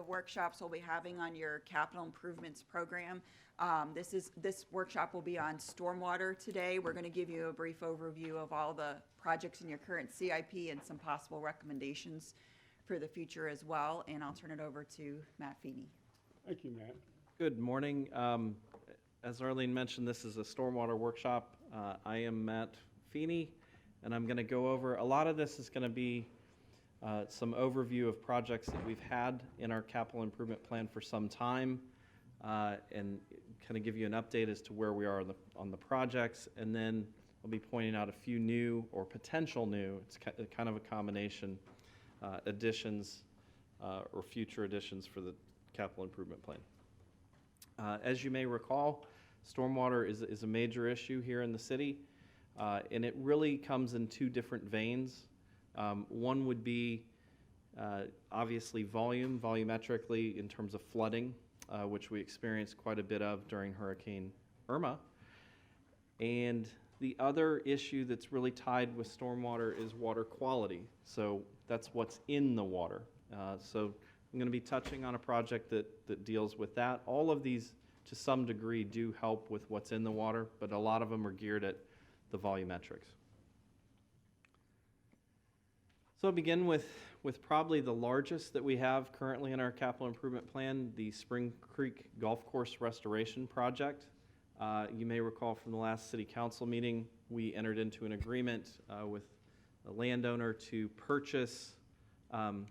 of workshops we'll be having on your capital improvements program. This workshop will be on stormwater today. We're going to give you a brief overview of all the projects in your current CIP and some possible recommendations for the future as well. And I'll turn it over to Matt Feeney. Thank you, Matt. Good morning. As Arlene mentioned, this is a stormwater workshop. I am Matt Feeney, and I'm going to go over, a lot of this is going to be some overview of projects that we've had in our capital improvement plan for some time, and kind of give you an update as to where we are on the projects, and then I'll be pointing out a few new or potential new, it's kind of a combination, additions or future additions for the capital improvement plan. As you may recall, stormwater is a major issue here in the city, and it really comes in two different veins. One would be obviously volumetrically in terms of flooding, which we experienced quite a bit of during Hurricane Irma. And the other issue that's really tied with stormwater is water quality. So that's what's in the water. So I'm going to be touching on a project that deals with that. All of these, to some degree, do help with what's in the water, but a lot of them are geared at the volumetrics. So I'll begin with probably the largest that we have currently in our capital improvement plan, the Spring Creek Golf Course Restoration Project. You may recall from the last City Council meeting, we entered into an agreement with a landowner to purchase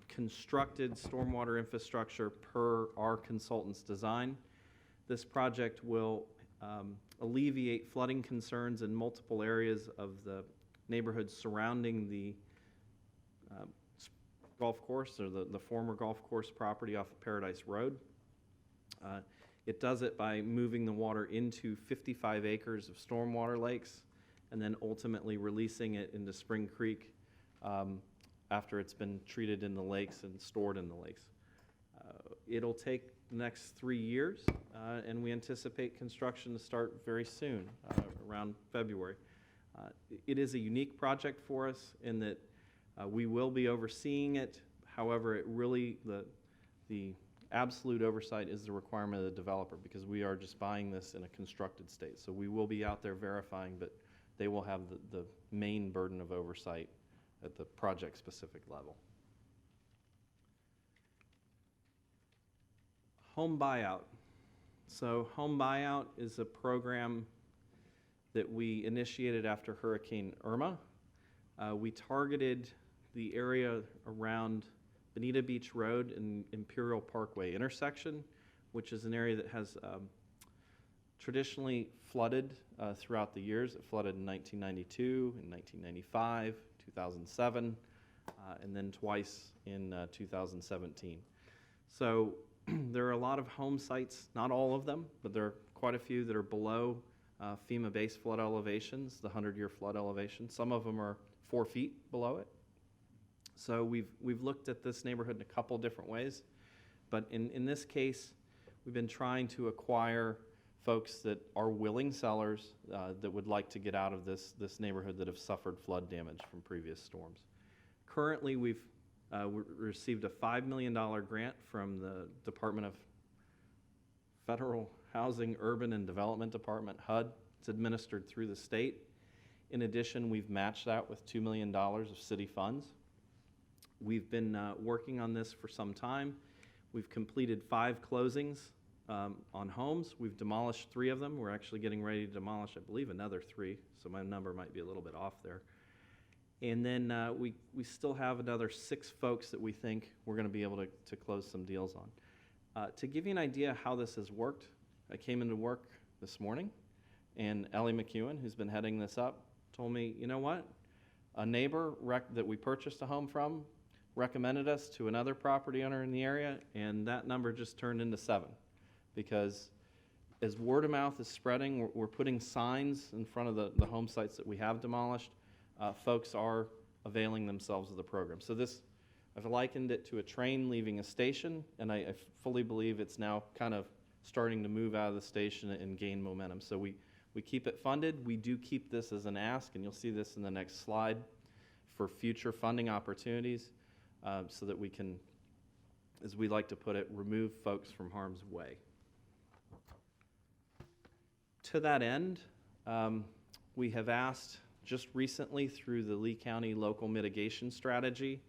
constructed stormwater infrastructure per our consultant's design. This project will alleviate flooding concerns in multiple areas of the neighborhoods surrounding the golf course, or the former golf course property off of Paradise Road. It does it by moving the water into 55 acres of stormwater lakes and then ultimately releasing it into Spring Creek after it's been treated in the lakes and stored in the lakes. It'll take the next 3 years, and we anticipate construction to start very soon, around February. It is a unique project for us in that we will be overseeing it. However, it really, the absolute oversight is the requirement of the developer, because we are just buying this in a constructed state. So we will be out there verifying, but they will have the main burden of oversight at the project-specific level. Home buyout. So home buyout is a program that we initiated after Hurricane Irma. We targeted the area around Bonita Beach Road and Imperial Parkway intersection, which is an area that has traditionally flooded throughout the years. It flooded in 1992, in 1995, 2007, and then twice in 2017. So there are a lot of home sites, not all of them, but there are quite a few that are below FEMA base flood elevations, the 100-year flood elevation. Some of them are 4 feet below it. So we've looked at this neighborhood in a couple different ways, but in this case, we've been trying to acquire folks that are willing sellers that would like to get out of this neighborhood that have suffered flood damage from previous storms. Currently, we've received a $5 million grant from the Department of Federal Housing, Urban and Development Department, HUD. It's administered through the state. In addition, we've matched that with $2 million of city funds. We've been working on this for some time. We've completed 5 closings on homes. We've demolished 3 of them. We're actually getting ready to demolish, I believe, another 3, so my number might be a little bit off there. And then we still have another 6 folks that we think we're going to be able to close some deals on. To give you an idea how this has worked, I came into work this morning, and Ellie McEwen, who's been heading this up, told me, you know what? A neighbor that we purchased a home from recommended us to another property owner in the area, and that number just turned into 7. Because as word of mouth is spreading, we're putting signs in front of the home sites that we have demolished. Folks are availing themselves of the program. So this, I've likened it to a train leaving a station, and I fully believe it's now kind of starting to move out of the station and gain momentum. So we keep it funded. We do keep this as an ask, and you'll see this in the next slide, for future funding opportunities so that we can as we like to put it, remove folks from harm's way. To that end, we have asked just recently through the Lee County Local Mitigation Strategy,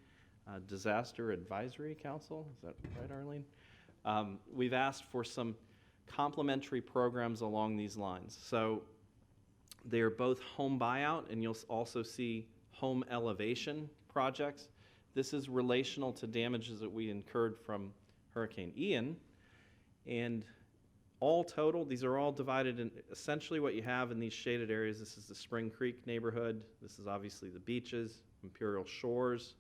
Disaster Advisory Council, is that right, Arlene? We've asked for some complementary programs along these lines. So they are both home buyout, and you'll also see home elevation projects. This is relational to damages that we incurred from Hurricane Ian. And all total, these are all divided in essentially what you have in these shaded areas. This is the Spring Creek neighborhood. This is obviously the beaches, Imperial Shores,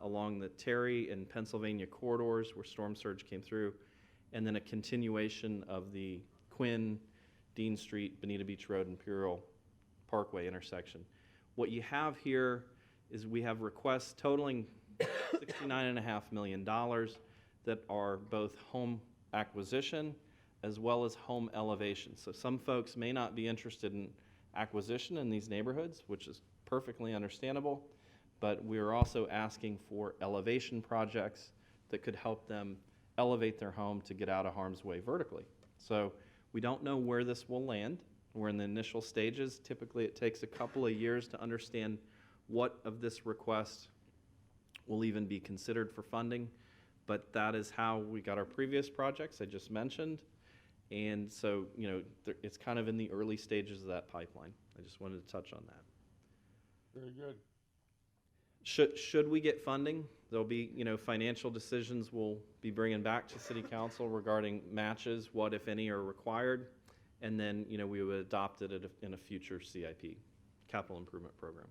along the Terry and Pennsylvania corridors where storm surge came through, and then a continuation of the Quinn, Dean Street, Bonita Beach Road, Imperial Parkway intersection. What you have here is we have requests totaling $69.5 million that are both home acquisition as well as home elevation. So some folks may not be interested in acquisition in these neighborhoods, which is perfectly understandable, but we are also asking for elevation projects that could help them elevate their home to get out of harm's way vertically. So we don't know where this will land. We're in the initial stages. Typically it takes a couple of years to understand what of this request will even be considered for funding, but that is how we got our previous projects I just mentioned. And so, you know, it's kind of in the early stages of that pipeline. I just wanted to touch on that. Very good. Should we get funding, there'll be, you know, financial decisions we'll be bringing back to City Council regarding matches, what, if any, are required. And then, you know, we would adopt it in a future CIP, capital improvement program.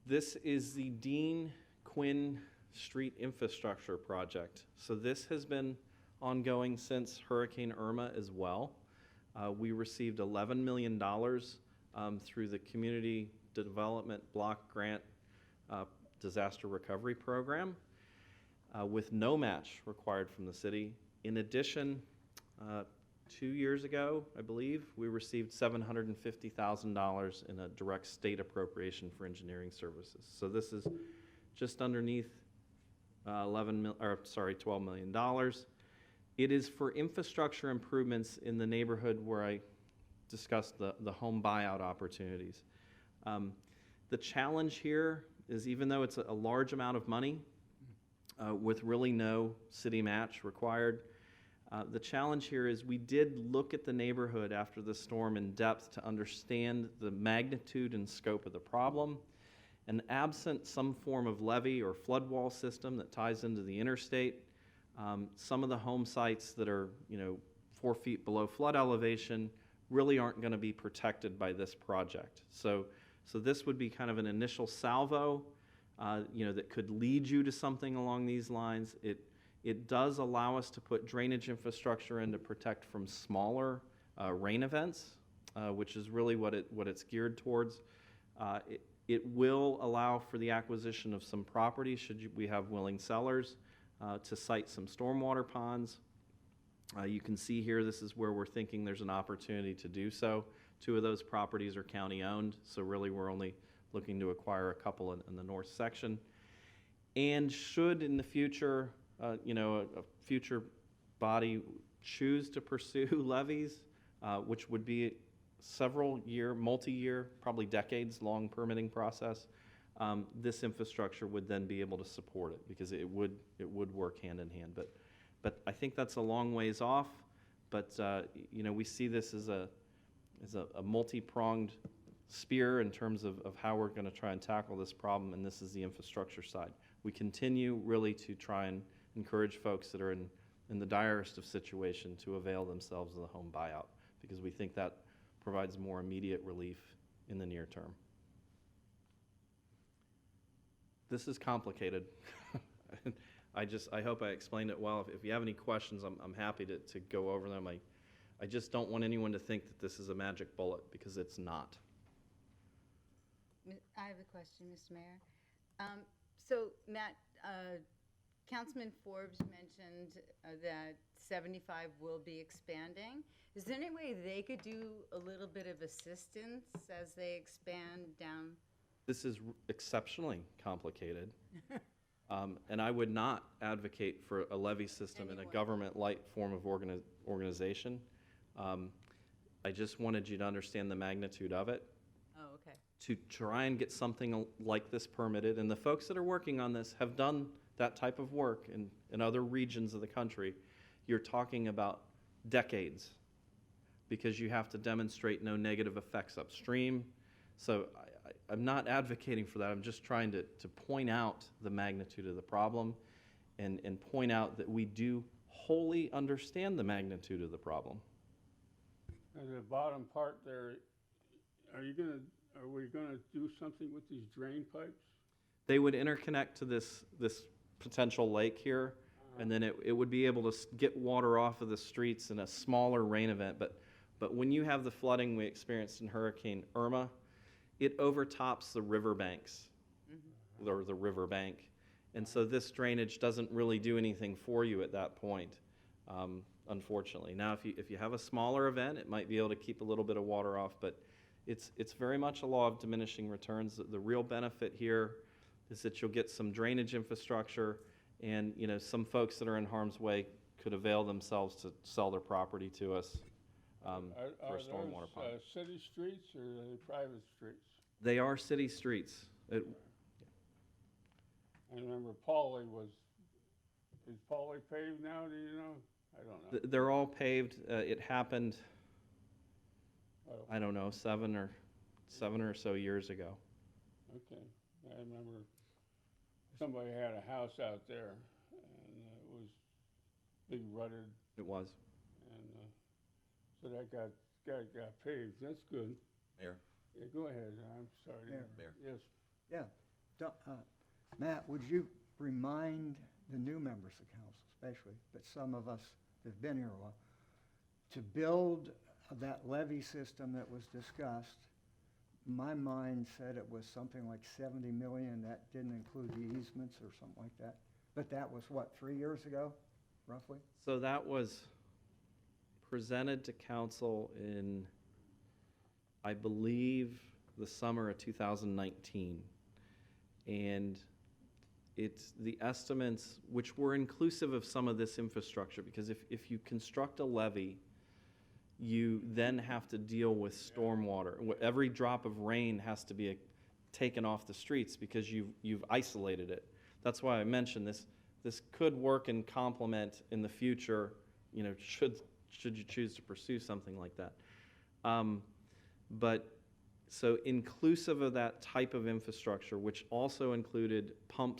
This is the Dean Quinn Street infrastructure project. So this has been ongoing since Hurricane Irma as well. We received $11 million through the Community Development Block Grant Disaster Recovery Program with no match required from the city. In addition, 2 years ago, I believe, we received $750,000 in a direct state appropriation for engineering services. So this is just underneath $12 million. It is for infrastructure improvements in the neighborhood where I discussed the home buyout opportunities. The challenge here is, even though it's a large amount of money with really no city match required, the challenge here is we did look at the neighborhood after the storm in depth to understand the magnitude and scope of the problem. And absent some form of levee or flood wall system that ties into the interstate, some of the home sites that are, you know, 4 feet below flood elevation really aren't going to be protected by this project. So this would be kind of an initial salvo, you know, that could lead you to something along these lines. It does allow us to put drainage infrastructure in to protect from smaller rain events, which is really what it's geared towards. It will allow for the acquisition of some property, should we have willing sellers, to site some stormwater ponds. You can see here, this is where we're thinking there's an opportunity to do so. 2 of those properties are county-owned, so really we're only looking to acquire a couple in the north section. And should in the future, you know, a future body choose to pursue levies, which would be multi-year, probably decades-long permitting process, this infrastructure would then be able to support it because it would work hand in hand. But I think that's a long ways off. But you know, we see this as a multi-pronged spear in terms of how we're going to try and tackle this problem, and this is the infrastructure side. We continue really to try and encourage folks that are in the direst of situation to avail themselves of the home buyout, because we think that provides more immediate relief in the near term. This is complicated. I hope I explained it well. If you have any questions, I'm happy to go over them. I just don't want anyone to think that this is a magic bullet, because it's not. I have a question, Mr. Mayor. So, Matt, Councilman Forbes mentioned that 75 will be expanding. Is there any way they could do a little bit of assistance as they expand down? This is exceptionally complicated. And I would not advocate for a levee system in a Anyone. government-like form of organization. I just wanted you to understand the magnitude of it, Oh, okay. to try and get something like this permitted. And the folks that are working on this have done that type of work in other regions of the country. You're talking about decades, because you have to demonstrate no negative effects upstream. So I'm not advocating for that. I'm just trying to point out the magnitude of the problem and point out that we do wholly understand the magnitude of the problem. And the bottom part there, are we gonna do something with these drain pipes? They would interconnect to this potential lake here, and then it would be able to get water off of the streets in a smaller rain event. But when you have the flooding we experienced in Hurricane Irma, it overtops the riverbanks, or the riverbank. And so this drainage doesn't really do anything for you at that point, unfortunately. Now, if you have a smaller event, it might be able to keep a little bit of water off, but it's very much a law of diminishing returns. The real benefit here is that you'll get some drainage infrastructure, and some folks that are in harm's way could avail themselves to sell their property to us for a stormwater Are pond. those city streets or are they private streets? They are city streets. I remember is Pauly paved now, do you know? I don't know. They're all paved. It happened, Oh, I don't know, seven or so years ago. okay. I remember somebody had a house out there and it was big rutted It was. and so that got paved. That's good. Mayor, Yeah, go ahead. I'm sorry. Mayor. Yes. Yeah. Matt, would you remind the new members of council, especially, but some of us that have been here a while, to build that levee system that was discussed? My mind said it was something like 70 million. That didn't include the easements or something like that. But that was what, 3 years ago, roughly? So that was presented to council in, I believe, the summer of 2019. And it's the estimates, which were inclusive of some of this infrastructure, because if you construct a levee, you then have to deal with stormwater. Every drop of rain has to be taken off the streets because you've isolated it. That's why I mentioned this could work and complement in the future, should you choose to pursue something like that. But so inclusive of that type of infrastructure, which also included pump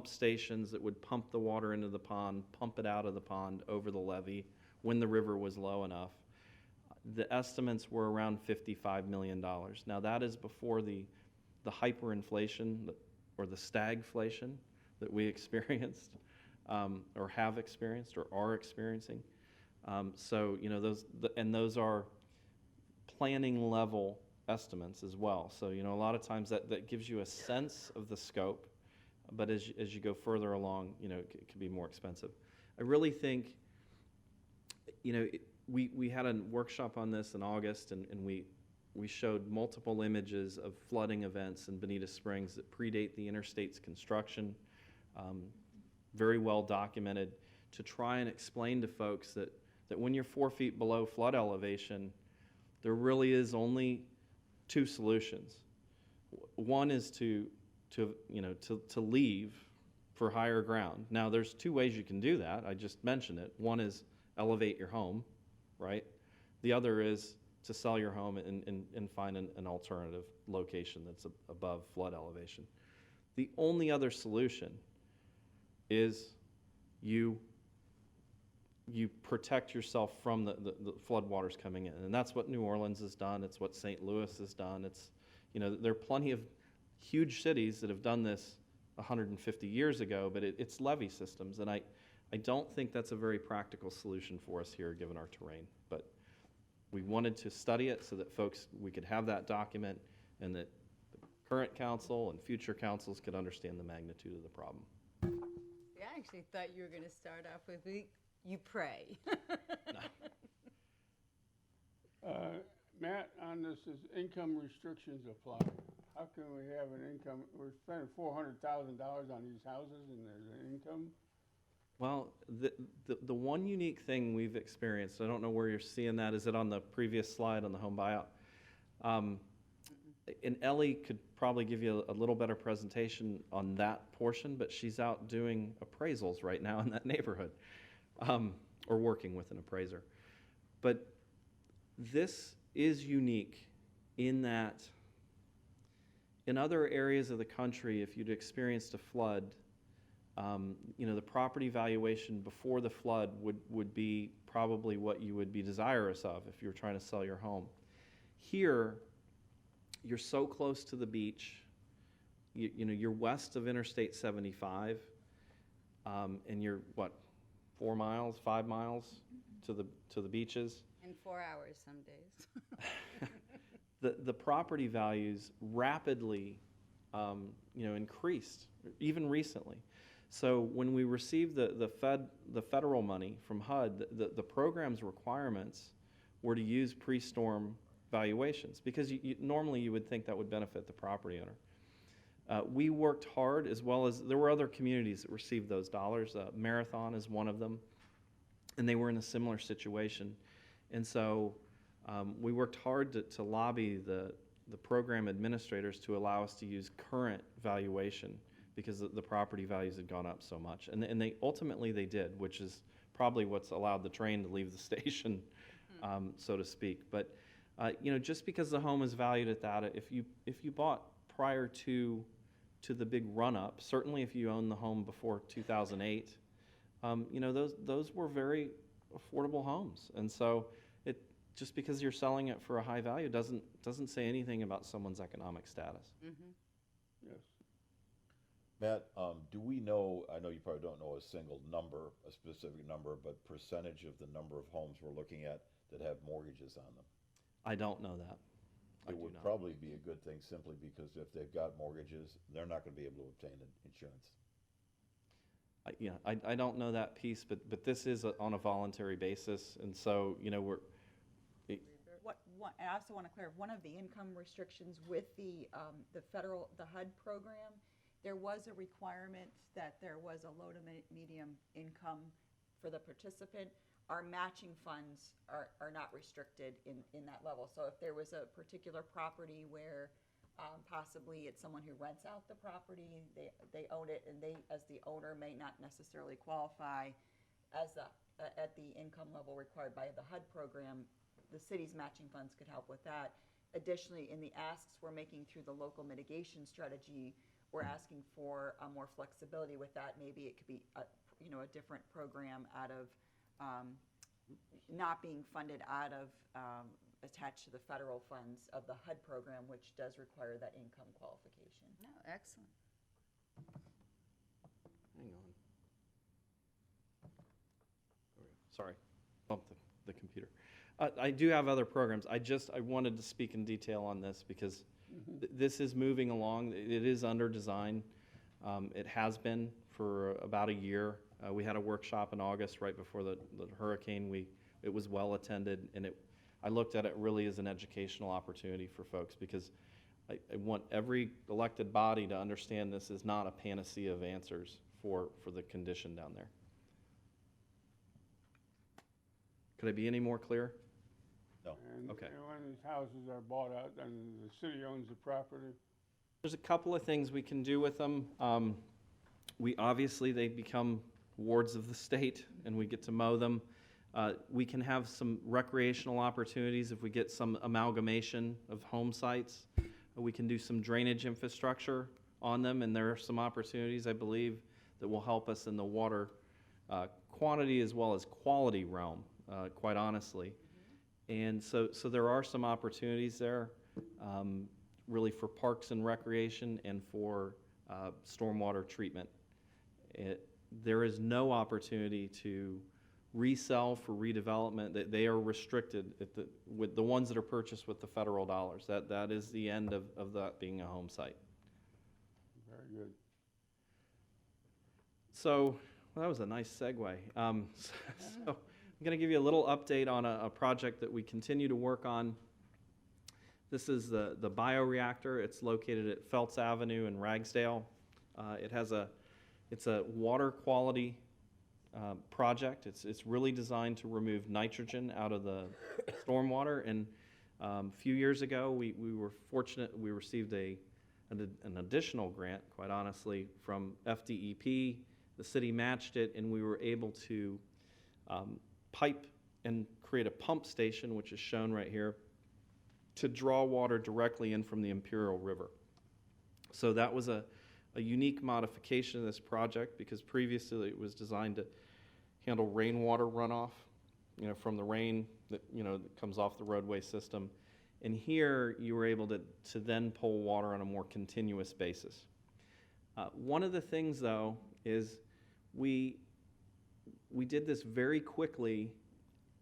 stations that would pump the water into the pond, pump it out of the pond over the levee when the river was low enough, the estimates were around $55 million. Now that is before the hyperinflation or the stagflation that we experienced, or have experienced or are experiencing. So those are planning level estimates as well. So a lot of times that gives you a sense of the scope, but as you go further along, it can be more expensive. I really think, we had a workshop on this in August, and we showed multiple images of flooding events in Bonita Springs that predate the interstate's construction, very well documented, to try and explain to folks that when you're 4 feet below flood elevation, there really is only two solutions. One is to leave for higher ground. Now, there's two ways you can do that. I just mentioned it. One is elevate your home, right? The other is to sell your home and find an alternative location that's above flood elevation. The only other solution is you protect yourself from the flood waters coming in. And that's what New Orleans has done. It's what St. Louis has done. It's, there are plenty of huge cities that have done this 150 years ago, but it's levee systems. And I don't think that's a very practical solution for us here, given our terrain. But we wanted to study it so that we could have that document, and that the current council and future councils could understand the magnitude of the problem. I actually thought you were going to start off with, you pray. Matt, on this, is income restrictions apply? How can we have an income, we're spending $400,000 on these houses and there's an income? Well, the one unique thing we've experienced, I don't know where you're seeing that, is it on the previous slide on the home buyout? And Ellie could probably give you a little better presentation on that portion, but she's out doing appraisals right now in that neighborhood, or working with an appraiser. But this is unique in that in other areas of the country, if you'd experienced a flood, the property valuation before the flood would be probably what you would be desirous of if you were trying to sell your home. Here, you're so close to the beach, you're west of Interstate 75, and you're, 4 miles, 5 miles to the beaches? In 4 hours some days. The property values rapidly, increased, even recently. So when we received the federal money from HUD, the program's requirements were to use pre-storm valuations, because normally you would think that would benefit the property owner. We worked hard, as well as there were other communities that received those dollars. Marathon is one of them, and they were in a similar situation. And so we worked hard to lobby the program administrators to allow us to use current valuation, because the property values had gone up so much. And they ultimately they did, which is probably what's allowed the train to leave the station, so to speak. But just because the home is valued at that, if you bought prior to the big run-up, certainly if you owned the home before 2008, those were very affordable homes. And so just because you're selling it for a high value doesn't say anything about someone's economic status. Mm-hmm. Yes. Matt, do we know, I know you probably don't know a single number, a specific number, but percentage of the number of homes we're looking at that have mortgages on them? I don't know that. It would probably be a good thing, simply because if they've got mortgages, they're not going to be able to obtain insurance. I don't know that piece, but this is on a voluntary basis, and so, I also want to clarify, one of the income restrictions with the HUD program, there was a requirement that there was a low to medium income for the participant. Our matching funds are not restricted in that level. So if there was a particular property where possibly it's someone who rents out the property, they own it, and they, as the owner, may not necessarily qualify at the income level required by the HUD program, the city's matching funds could help with that. Additionally, in the asks we're making through the local mitigation strategy, we're asking for more flexibility with that. Maybe it could be a different program out of not being funded out of attached to the federal funds of the HUD program, which does require that income qualification. No, excellent. Hang on. Sorry, bumped the computer. I do have other programs. I wanted to speak in detail on this because this is moving along. It is under design. It has been for about a year. We had a workshop in August right before the hurricane. It was well attended, and I looked at it really as an educational opportunity for folks, because I want every elected body to understand this is not a panacea of answers for the condition down there. Could I be any more clear? No. And Okay. when these houses are bought out, and the city owns the property, There's a couple of things we can do with them. They become wards of the state, and we get to mow them. We can have some recreational opportunities if we get some amalgamation of home sites. We can do some drainage infrastructure on them, and there are some opportunities, I believe, that will help us in the water quantity as well as quality realm, quite honestly. And so there are some opportunities there, really for parks and recreation and for stormwater treatment. There is no opportunity to resell for redevelopment. They are restricted with the ones that are purchased with the federal dollars. That is the end of that being a home site. very good. So, well, that was a nice segue. So I'm going to give you a little update on a project that we continue to work on. This is the bioreactor. It's located at Feltz Avenue in Ragsdale. It's a water quality project. It's really designed to remove nitrogen out of the stormwater. And a few years ago, we were fortunate. We received an additional grant, quite honestly, from FDEP. The city matched it, and we were able to pipe and create a pump station, which is shown right here, to draw water directly in from the Imperial River. So that was a unique modification of this project, because previously it was designed to handle rainwater runoff, from the rain that comes off the roadway system. And here you were able to then pull water on a more continuous basis. One of the things, though, is we did this very quickly,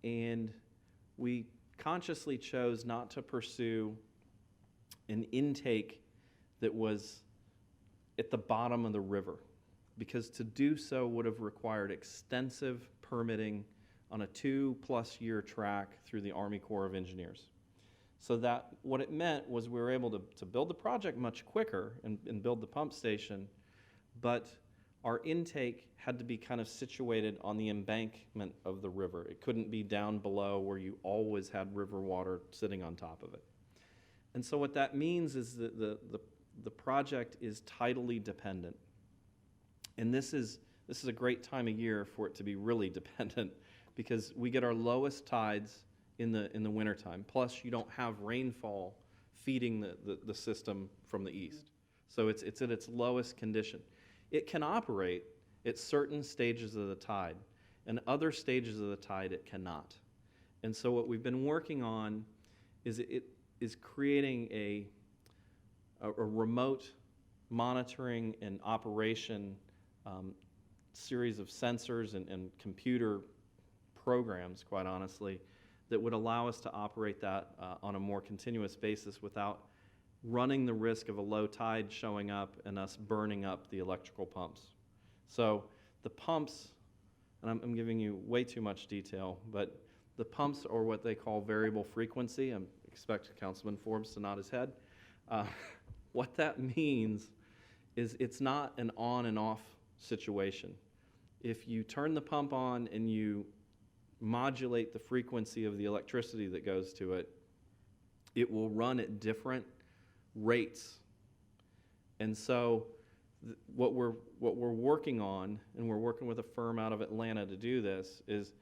and we consciously chose not to pursue an intake that was at the bottom of the river, because to do so would have required extensive permitting on a 2+ year track through the Army Corps of Engineers. So that what it meant was we were able to build the project much quicker and build the pump station, but our intake had to be kind of situated on the embankment of the river. It couldn't be down below where you always had river water sitting on top of it. And so what that means is that the project is tidally dependent. And this is a great time of year for it to be really dependent, because we get our lowest tides in the wintertime. Plus, you don't have rainfall feeding the system from the east. So it's at its lowest condition. It can operate at certain stages of the tide, and other stages of the tide it cannot. And so what we've been working on is creating a remote monitoring and operation series of sensors and computer programs, quite honestly, that would allow us to operate that on a more continuous basis without running the risk of a low tide showing up and us burning up the electrical pumps. So the pumps, and I'm giving you way too much detail, but the pumps are what they call variable frequency. I expect Councilman Forbes to nod his head. What that means is it's not an on and off situation. If you turn the pump on and you modulate the frequency of the electricity that goes to it, it will run at different rates. And so what we're working on, and we're working with a firm out of Atlanta to do this, is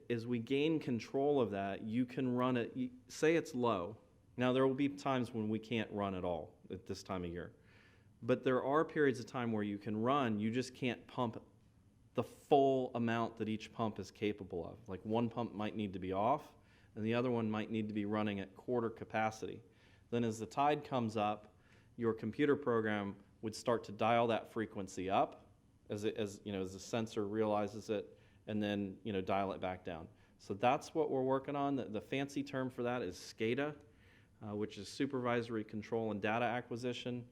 as we gain control of that, you can run it, say it's low. Now there will be times when we can't run at all at this time of year. But there are periods of time where you can run, you just can't pump the full amount that each pump is capable of. Like one pump might need to be off, and the other one might need to be running at quarter capacity. Then as the tide comes up, your computer program would start to dial that frequency up as the sensor realizes it, and then dial it back down. So that's what we're working on. The fancy term for that is SCADA, which is Supervisory Control and Data Acquisition.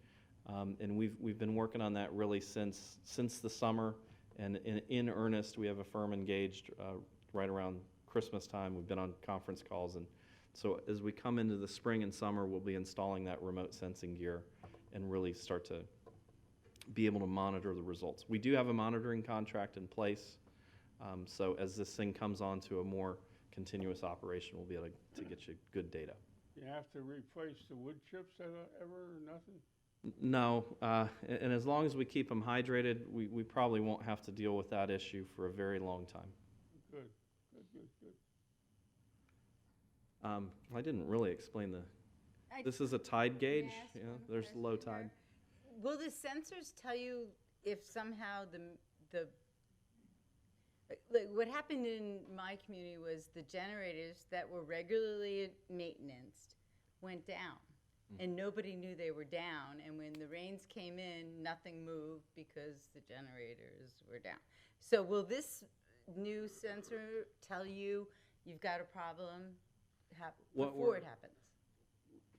And we've been working on that really since the summer, and in earnest. We have a firm engaged right around Christmas time. We've been on conference calls, and so as we come into the spring and summer, we'll be installing that remote sensing gear and really start to be able to monitor the results. We do have a monitoring contract in place, so as this thing comes on to a more continuous operation, we'll be able to get you good data. You have to replace the wood chips ever or nothing? No, and as long as we keep them hydrated, we probably won't have to deal with that issue for a very long time. Good. I didn't really explain this is a tide gauge. May I ask one There's question low here? tide. Will the sensors tell you if somehow like what happened in my community was the generators that were regularly maintenanced went down, and nobody knew they were down, and when the rains came in, nothing moved because the generators were down. So will this new sensor tell you you've got a problem before it happens?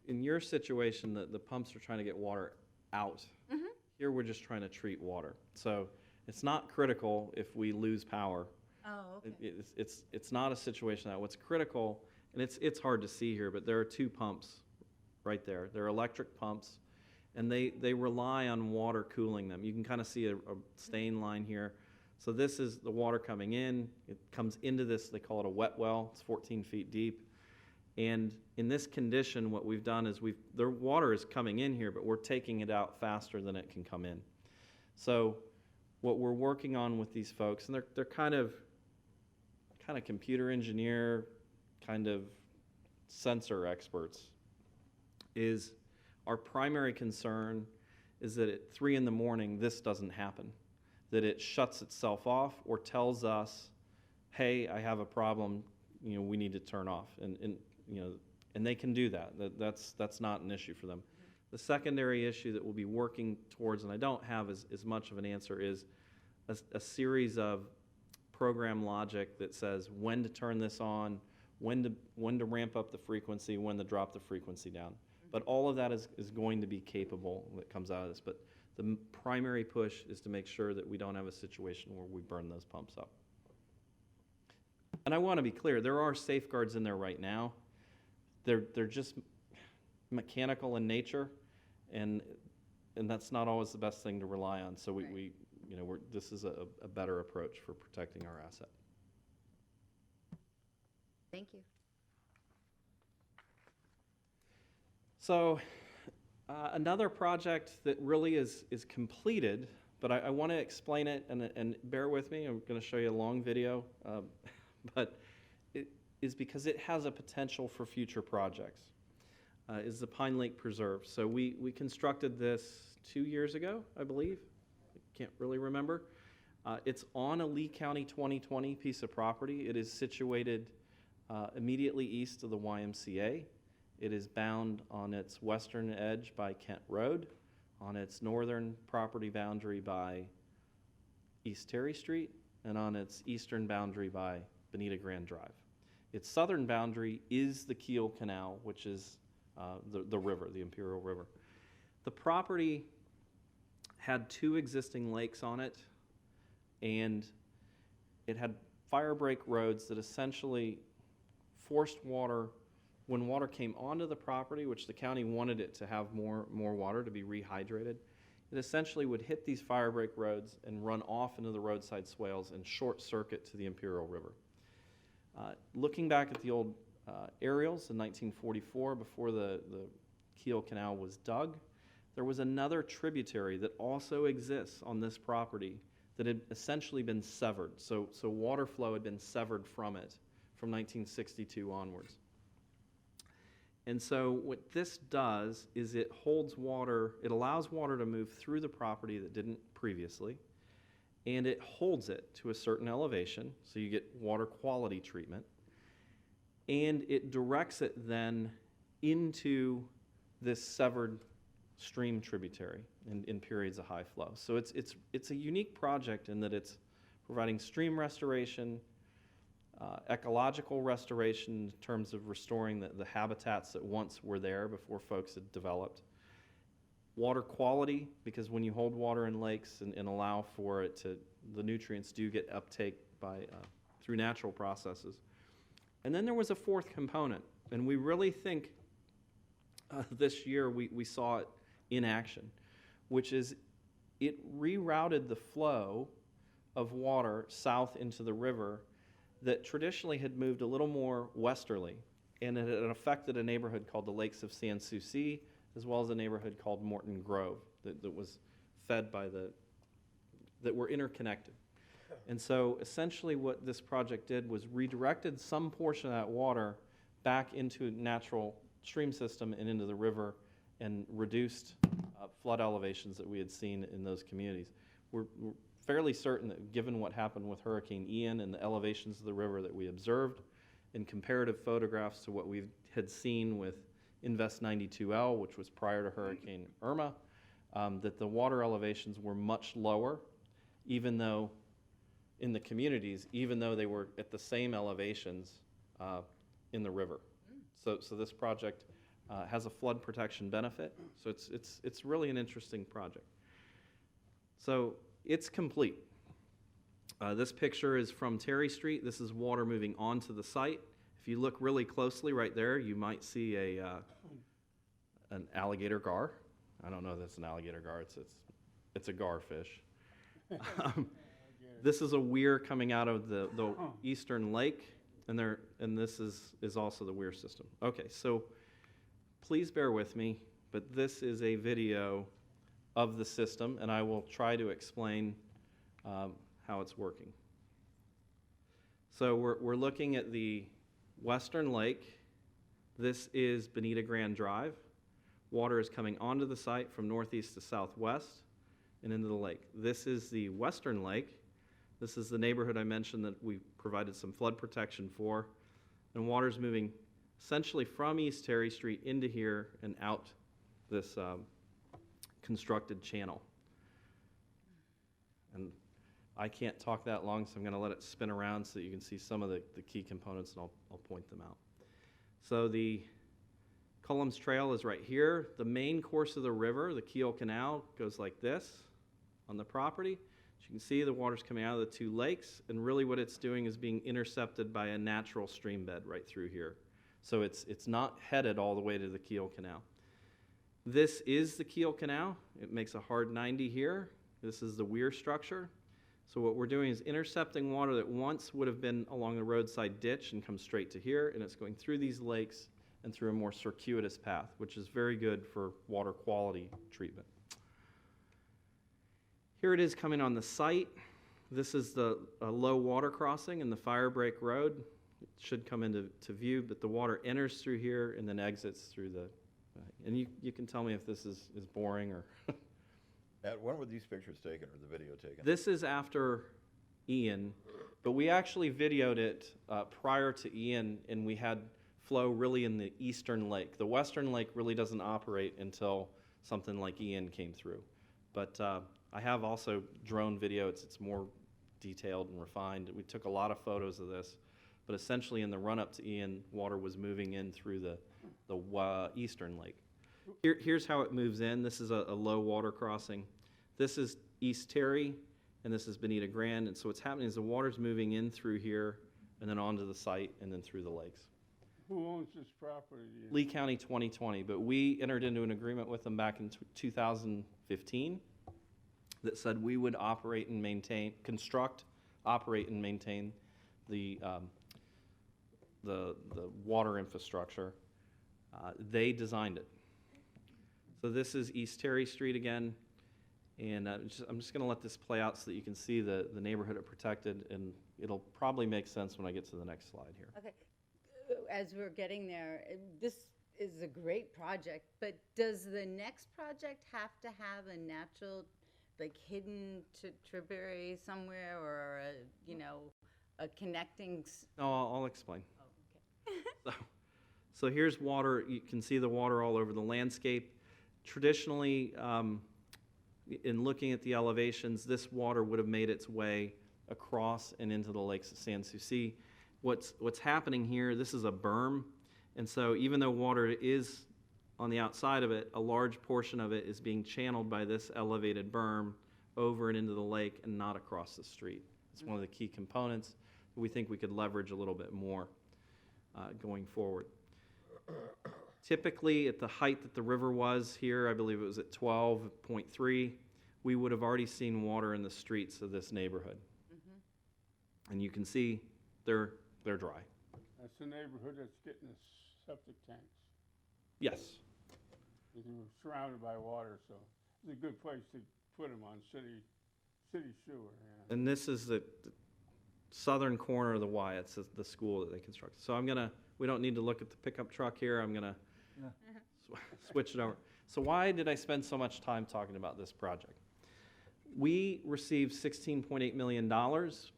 In your situation, the pumps are trying to get water out. Mm-hmm. Here, we're just trying to treat water. So it's not critical if we lose power. Oh, okay. It's not a situation that what's critical And it's hard to see here, but there are 2 pumps right there. They're electric pumps, and they rely on water cooling them. You can kind of see a stain line here. So this is the water coming in. It comes into this, they call it a wet well. It's 14 feet deep. And in this condition, what we've done is their water is coming in here, but we're taking it out faster than it can come in. So what we're working on with these folks, and they're kind of computer engineer, kind of sensor experts, is our primary concern is that at 3 in the morning, this doesn't happen. That it shuts itself off or tells us, hey, I have a problem, we need to turn off. And they can do that. That's not an issue for them. The secondary issue that we'll be working towards, and I don't have as much of an answer, is a series of program logic that says when to turn this on, when to ramp up the frequency, when to drop the frequency down. But all of that is going to be capable that comes out of this. But the primary push is to make sure that we don't have a situation where we burn those pumps up. And I want to be clear, there are safeguards in there right now. They're just mechanical in nature, and that's not always the best thing to rely on. So this is a better approach for protecting our asset. Thank you. So another project that really is completed, but I want to explain it, and bear with me. I'm going to show you a long video, but it is because it has a potential for future projects, is the Pine Lake Preserve. So we constructed this 2 years ago, I believe. I can't really remember. It's on a Lee County 2020 piece of property. It is situated immediately east of the YMCA. It is bound on its western edge by Kent Road, on its northern property boundary by East Terry Street, and on its eastern boundary by Bonita Grand Drive. Its southern boundary is the Kiel Canal, which is the river, the Imperial River. The property had 2 existing lakes on it, and it had fire break roads that essentially forced water. When water came onto the property, which the county wanted it to have more water to be rehydrated, it essentially would hit these fire break roads and run off into the roadside swales and short circuit to the Imperial River. Looking back at the old aerials in 1944, before the Kiel Canal was dug, there was another tributary that also exists on this property that had essentially been severed. So water flow had been severed from it from 1962 onwards. And so what this does is it holds water, it allows water to move through the property that didn't previously, and it holds it to a certain elevation, so you get water quality treatment, and it directs it then into this severed stream tributary in periods of high flow. So it's a unique project in that it's providing stream restoration, ecological restoration in terms of restoring the habitats that once were there before folks had developed. Water quality, because when you hold water in lakes and allow for it to, the nutrients do get uptake through natural processes. And then there was a 4th component, and we really think this year we saw it in action, which is it rerouted the flow of water south into the river that traditionally had moved a little more westerly, and it had affected a neighborhood called the Lakes of Sans Souci, as well as a neighborhood called Morton Grove that was fed by that were interconnected. And so essentially what this project did was redirected some portion of that water back into a natural stream system and into the river, and reduced flood elevations that we had seen in those communities. We're fairly certain that given what happened with Hurricane Ian and the elevations of the river that we observed in comparative photographs to what we had seen with Invest 92L, which was prior to Hurricane Irma, that the water elevations were much lower, even though in the communities, even though they were at the same elevations in the river. So this project has a flood protection benefit. So it's really an interesting project. So it's complete. This picture is from Terry Street. This is water moving onto the site, If you look really closely right there, you might see an alligator gar. I don't know if that's an alligator gar. It's a garfish. This is a weir coming out of the eastern lake, and this is also the weir system. Okay, so please bear with me, but this is a video of the system, and I will try to explain how it's working. So we're looking at the western lake. This is Bonita Grand Drive. Water is coming onto the site from northeast to southwest and into the lake. This is the western lake. This is the neighborhood I mentioned that we provided some flood protection for. And water's moving essentially from East Terry Street into here and out this constructed channel. And I can't talk that long, so I'm going to let it spin around so that you can see some of the key components, and I'll point them out. So the Cullum's Trail is right here. The main course of the river, the Kiel Canal, goes like this on the property. As you can see, the water's coming out of the two lakes, and really what it's doing is being intercepted by a natural stream bed right through here. So it's not headed all the way to the Kiel Canal. This is the Kiel Canal. It makes a hard 90 here. This is the weir structure. So what we're doing is intercepting water that once would have been along the roadside ditch and comes straight to here, and it's going through these lakes and through a more circuitous path, which is very good for water quality treatment. Here it is coming on the site. This is the low water crossing in the Fire Break Road. It should come into view, but the water enters through here and then exits through the, and you can tell me if this is boring or... Matt, when were these pictures taken or the video taken? This is after Ian, but we actually videoed it prior to Ian, and we had flow really in the eastern lake. The western lake really doesn't operate until something like Ian came through. But I have also drone video. It's more detailed and refined. We took a lot of photos of this, but essentially in the run-up to Ian, water was moving in through the eastern lake. Here's how it moves in. This is a low water crossing. This is East Terry, and this is Bonita Grand. And so what's happening is the water's moving in through here, and then onto the site, and then through the lakes. Who owns this property? Lee County 2020, but we entered into an agreement with them back in 2015 that said we would operate and maintain, construct, operate, and maintain the water infrastructure. They designed it. So this is East Terry Street again, and I'm just going to let this play out so that you can see the neighborhood it protected, and it'll probably make sense when I get to the next slide here. Okay, as we're getting there, this is a great project, but does the next project have to have a natural, like hidden tributary somewhere, or a connecting? No, I'll explain. Oh, okay. So here's water. You can see the water all over the landscape. Traditionally, in looking at the elevations, this water would have made its way across and into the lakes of Sans Souci. What's happening here, this is a berm, and so even though water is on the outside of it, a large portion of it is being channeled by this elevated berm over and into the lake and not across the street. It's one of the key components that we think we could leverage a little bit more going forward. Typically, at the height that the river was here, I believe it was at 12.3, we would have already seen water in the streets of this neighborhood. Mm-hmm. And you can see they're dry. That's the neighborhood that's getting the septic tanks. Yes. They were surrounded by water, so it's a good place to put them on city sewer. Yeah. And this is the southern corner of the Y. It's the school that they constructed. So we don't need to look at the pickup truck here. I'm gonna switch it over. So why did I spend so much time talking about this project? We received $16.8 million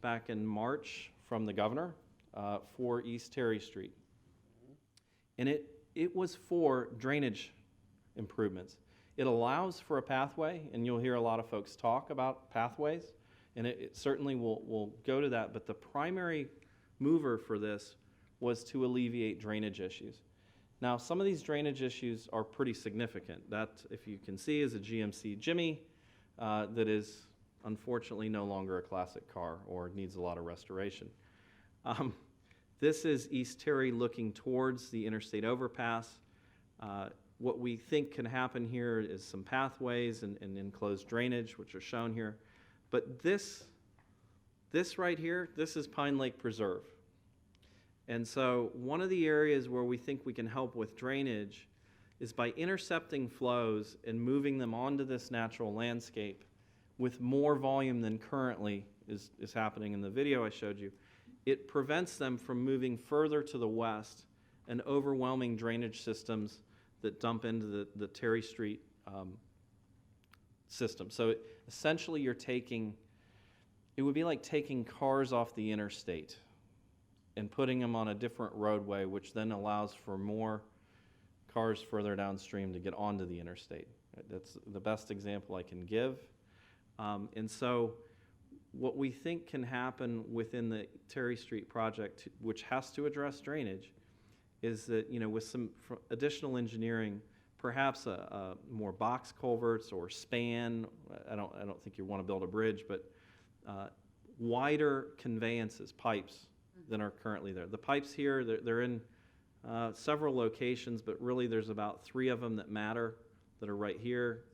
back in March from the governor for East Terry Street. And it was for drainage improvements. It allows for a pathway, and you'll hear a lot of folks talk about pathways, and it certainly will go to that, but the primary mover for this was to alleviate drainage issues. Now, some of these drainage issues are pretty significant. That, if you can see, is a GMC Jimmy that is unfortunately no longer a classic car or needs a lot of restoration. This is East Terry looking towards the interstate overpass. What we think can happen here is some pathways and enclosed drainage, which are shown here. But this right here, this is Pine Lake Preserve. And so one of the areas where we think we can help with drainage is by intercepting flows and moving them onto this natural landscape with more volume than currently is happening in the video I showed you. It prevents them from moving further to the west and overwhelming drainage systems that dump into the Terry Street system. So essentially it would be like taking cars off the interstate and putting them on a different roadway, which then allows for more cars further downstream to get onto the interstate. That's the best example I can give. And so what we think can happen within the Terry Street project, which has to address drainage, is that, with some additional engineering, perhaps a more box culverts or span. I don't think you want to build a bridge, but wider conveyances, pipes, than are currently there. The pipes here, they're in several locations, but really there's about 3 of them that matter that are right here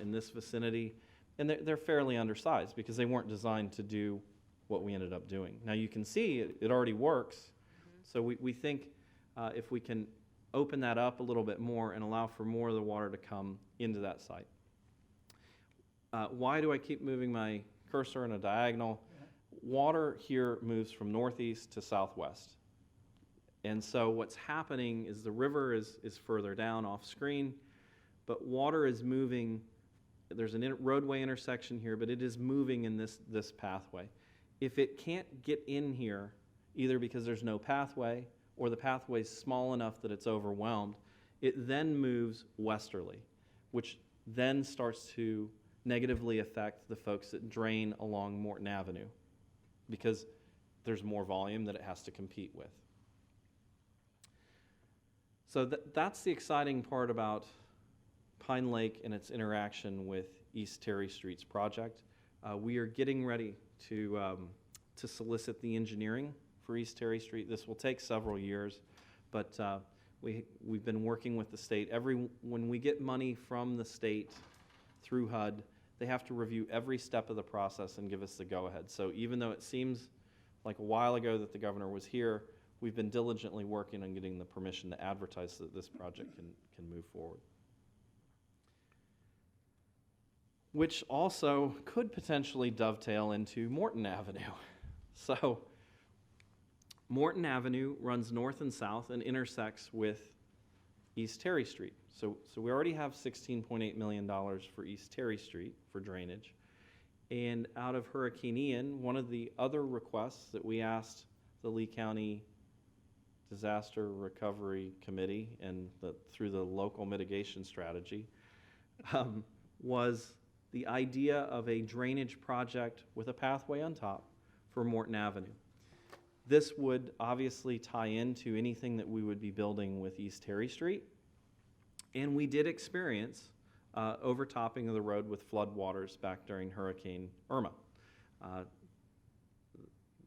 in this vicinity. And they're fairly undersized because they weren't designed to do what we ended up doing. Now you can see it already works. So we think if we can open that up a little bit more and allow for more of the water to come into that site. Why do I keep moving my cursor in a diagonal? Water here moves from northeast to southwest. And so what's happening is the river is further down off screen, but water is moving. There's a roadway intersection here, but it is moving in this pathway. If it can't get in here, either because there's no pathway or the pathway is small enough that it's overwhelmed, it then moves westerly, which then starts to negatively affect the folks that drain along Morton Avenue because there's more volume that it has to compete with. So that's the exciting part about Pine Lake and its interaction with East Terry Street's project. We are getting ready to solicit the engineering for East Terry Street. This will take several years, but we've been working with the state. When we get money from the state through HUD, they have to review every step of the process and give us the go-ahead. So even though it seems like a while ago that the governor was here, we've been diligently working on getting the permission to advertise so that this project can move forward. Which also could potentially dovetail into Morton Avenue. So Morton Avenue runs north and south and intersects with East Terry Street. So we already have $16.8 million for East Terry Street for drainage. And out of Hurricane Ian, one of the other requests that we asked the Lee County Disaster Recovery Committee and through the local mitigation strategy was the idea of a drainage project with a pathway on top for Morton Avenue. This would obviously tie into anything that we would be building with East Terry Street. And we did experience overtopping of the road with floodwaters back during Hurricane Irma.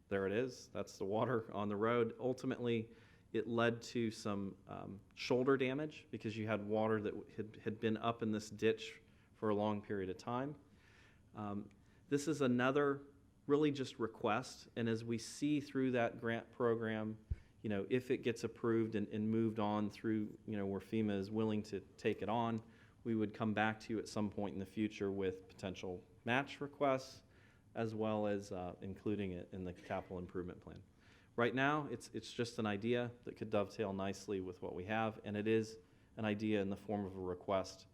There it is. That's the water on the road. Ultimately, it led to some shoulder damage because you had water that had been up in this ditch for a long period of time. This is another really just request, and as we see through that grant program, if it gets approved and moved on through, where FEMA is willing to take it on, we would come back to you at some point in the future with potential match requests, as well as including it in the capital improvement plan. Right now, it's just an idea that could dovetail nicely with what we have, and it is an idea in the form of a request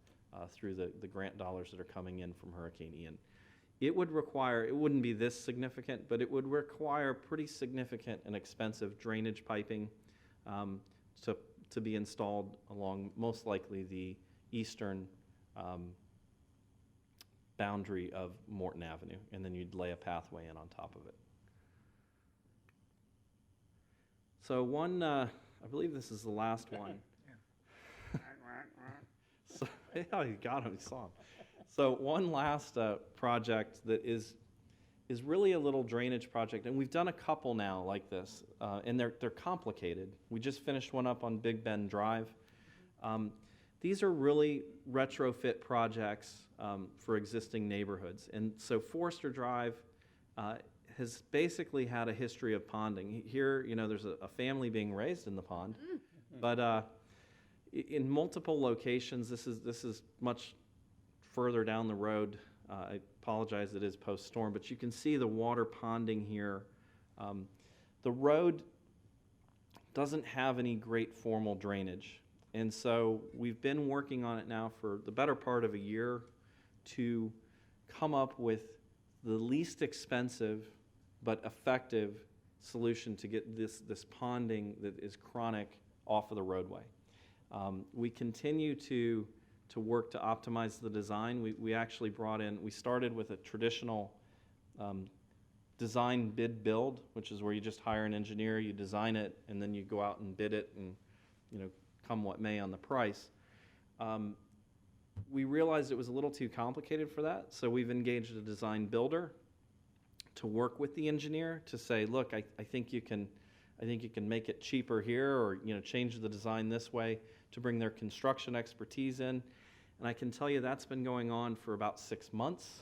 through the grant dollars that are coming in from Hurricane Ian. It wouldn't be this significant, but it would require pretty significant and expensive drainage piping to be installed along most likely the eastern boundary of Morton Avenue, and then you'd lay a pathway in on top of it. So I believe this is the last one. So, yeah, you got him, you saw him. So one last project that is is really a little drainage project, and we've done a couple now like this, and they're complicated. We just finished one up on Big Bend Drive. These are really retrofit projects for existing neighborhoods, and so Forrester Drive has basically had a history of ponding. Here, there's a family being raised in the pond, but in multiple locations, this is much further down the road. I apologize, it is post-storm, but you can see the water ponding here. The road doesn't have any great formal drainage, and so we've been working on it now for the better part of a year to come up with the least expensive but effective solution to get this ponding that is chronic off of the roadway. We continue to work to optimize the design. We actually we started with a traditional design bid build, which is where you just hire an engineer, you design it, and then you go out and bid it, and come what may on the price. We realized it was a little too complicated for that, so we've engaged a design builder to work with the engineer to say, look, I think you can make it cheaper here, or change the design this way, to bring their construction expertise in. And I can tell you that's been going on for about 6 months.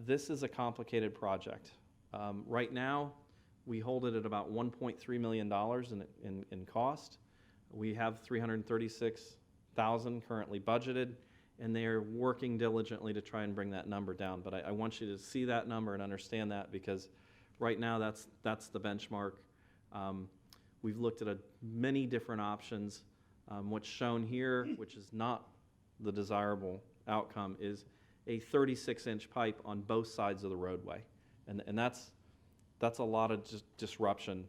This is a complicated project. Right now, we hold it at about $1.3 million in cost. We have $336,000 currently budgeted, and they are working diligently to try and bring that number down. But I want you to see that number and understand that, because right now that's the benchmark. We've looked at many different options. What's shown here, which is not the desirable outcome, is a 36-inch pipe on both sides of the roadway, and that's a lot of disruption.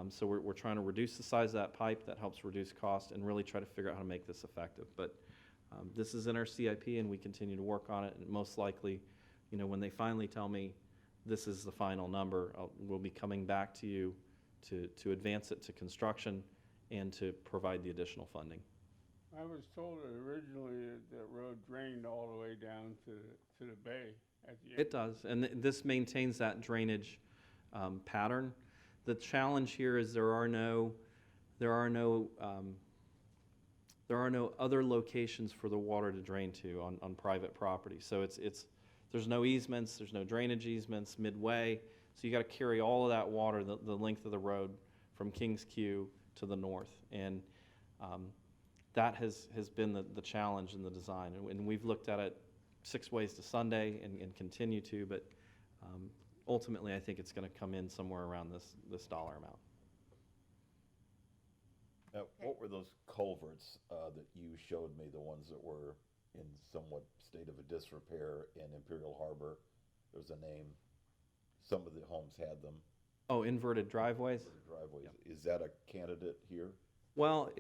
So we're trying to reduce the size of that pipe. That helps reduce cost and really try to figure out how to make this effective. But this is in our CIP, and we continue to work on it. And most likely, when they finally tell me this is the final number, we'll be coming back to you to advance it to construction and to provide the additional funding. I was told that originally that road drained all the way down to the bay at the end. It does, and this maintains that drainage pattern. The challenge here is there are no other locations for the water to drain to on private property. So there's no easements, there's no drainage easements midway. So you got to carry all of that water the length of the road from Kings Q to the north, and that has been the challenge in the design. And we've looked at it 6 ways to Sunday and continue to, but ultimately I think it's going to come in somewhere around this dollar amount. Now, what were those culverts that you showed me, the ones that were in somewhat state of a disrepair in Imperial Harbor? There's a name. Some of the homes had them. Oh, inverted driveways? Inverted driveways. Is that a candidate here? Well,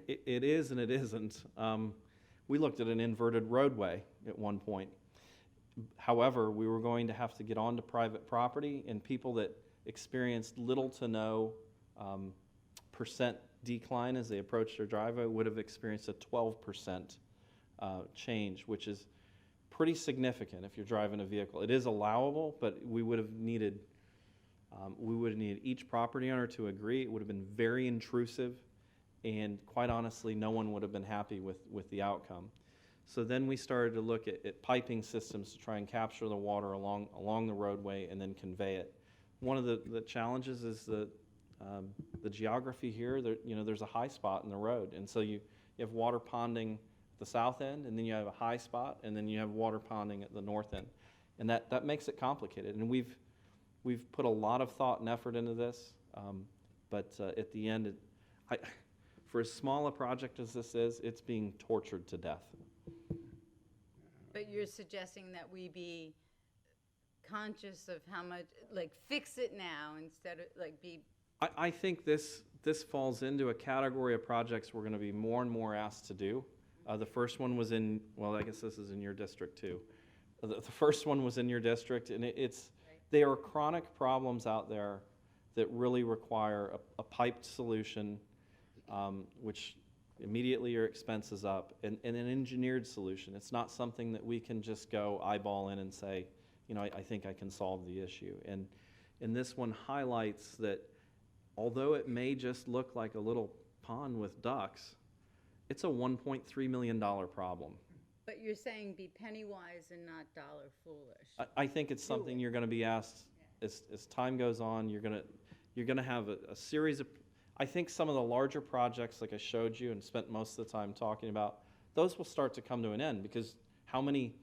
it is and it isn't. We looked at an inverted roadway at one point. However, we were going to have to get onto private property, and people that experienced little to no percent decline as they approached their driveway would have experienced a 12% change, which is pretty significant if you're driving a vehicle. It is allowable, but we would have needed each property owner to agree. It would have been very intrusive, and quite honestly, no one would have been happy with the outcome. So then we started to look at piping systems to try and capture the water along the roadway and then convey it. One of the challenges is the geography here. There's a high spot in the road, and so you have water ponding at the south end, and then you have a high spot, and then you have water ponding at the north end, and that makes it complicated. And we've put a lot of thought and effort into this, but at the end, for as small a project as this is, it's being tortured to death. But you're suggesting that we be conscious of how much, fix it now instead of, be... I think this falls into a category of projects we're going to be more and more asked to do. The first one was I guess this is in your district too. The first one was in your district, and there are chronic problems out there that really require a piped solution, which immediately your expense is up, and an engineered solution. It's not something that we can just go eyeball in and say, I think I can solve the issue. And this one highlights that although it may just look like a little pond with ducks, it's a $1.3 million problem. But you're saying be penny wise and not dollar foolish. I think it's something you're going to be asked as time goes on. You're going to have a series of. I think some of the larger projects, like I showed you and spent most of the time talking about, those will start to come to an end because how many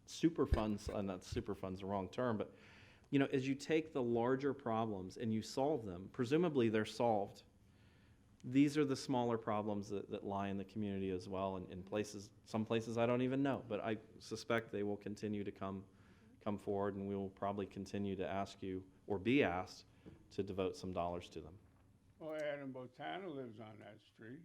super funds, and not super funds the wrong term, but as you take the larger problems and you solve them, presumably they're solved. These are the smaller problems that lie in the community as well, and in some places I don't even know, but I suspect they will continue to come forward, and we will probably continue to ask you, or be asked, to devote some dollars to them. Well, Adam Botana lives on that street.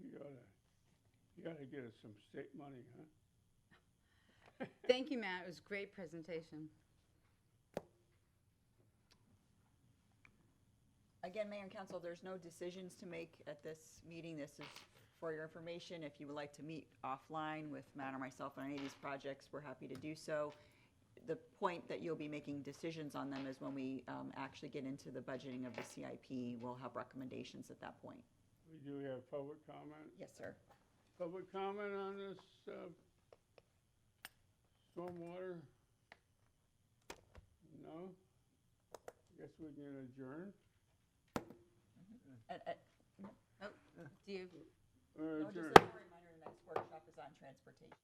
You oughta get us some state money, huh? Thank you, Matt. It was a great presentation. Again, Mayor and Council, there's no decisions to make at this meeting. This is for your information. If you would like to meet offline with Matt or myself on any of these projects, we're happy to do so. The point that you'll be making decisions on them is when we actually get into the budgeting of the CIP. We'll have recommendations at that point. Do we have public comment? Yes, sir. Public comment on this stormwater? No? Guess we can adjourn. Oh, do you? No, just Adjourn. a reminder, the next workshop is on transportation.